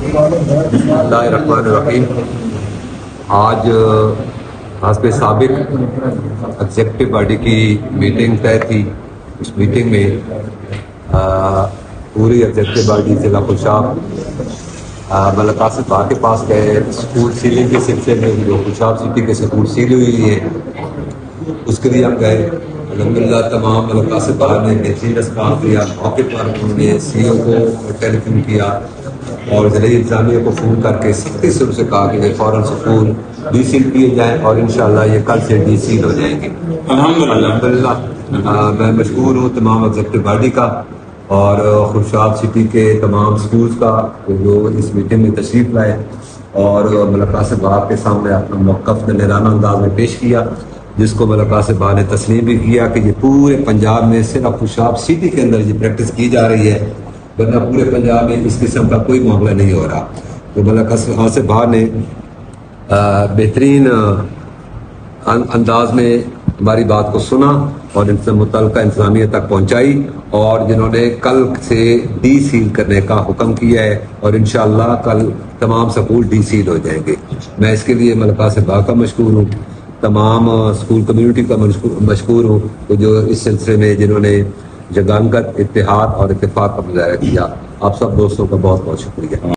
बिस्मिल्लाहिर्रहमानिर्रहीम। आज हस्ब साबिक एग्जेक्टिव बॉडी की मीटिंग तय थी। उस मीटिंग में पूरी एग्जेक्टिव बॉडी जिला खुशाब मलिक कासिम के पास गए। स्कूल सीलिंग के सिलसिले में जो खुशाब सिटी के स्कूल सील हुई है उसके लिए हम गए। अल्हम्दुलिल्लाह तमाम मलिक कासिम ने बेहतरीन रिस्पॉन्स दिया। मौके पर उन्होंने CEO को टेलीफोन किया और ज़िले इंतजामिया को फ़ोन करके सख्ती से उनसे कहा कि फ़ौरन स्कूल डीसील किए जाएँ और इंशाअल्लाह ये कल से डीसील हो जाएंगे। अल्हम्दुलिल्लाह मैं मशकूर हूँ तमाम एग्जेक्टिव बॉडी का और खुशाब सिटी के तमाम स्कूल्स का जो इस मीटिंग में तशरीफ़ लाए और मलिक कासिम के सामने अपना मौक़िफ़ दलेराना अंदाज में पेश किया, जिसको मलिक कासिम ने तस्लीम भी किया कि ये पूरे पंजाब में सिर्फ खुशाब सिटी के अंदर ये प्रैक्टिस की जा रही है, वरना पूरे पंजाब में इस किस्म का कोई मामला नहीं हो रहा। तो मलिक कासिम ने बेहतरीन अंदाज में हमारी बात को सुना और इनसे मुतल्लिका इंतजामिया तक पहुंचाई और जिन्होंने कल से डीसील करने का हुक्म किया है और इंशाअल्लाह कल तमाम स्कूल डीसील हो जाएंगे। मैं इसके लिए मलिक कासिम का मशकूर हूँ, तमाम स्कूल कम्युनिटी का मशकूर हूँ तो जो इस सिलसिले में जिन्होंने जगानगत इत्तेहाद और इत्तेफाक का मुजाहरा किया। आप सब दोस्तों का बहुत बहुत शुक्रिया।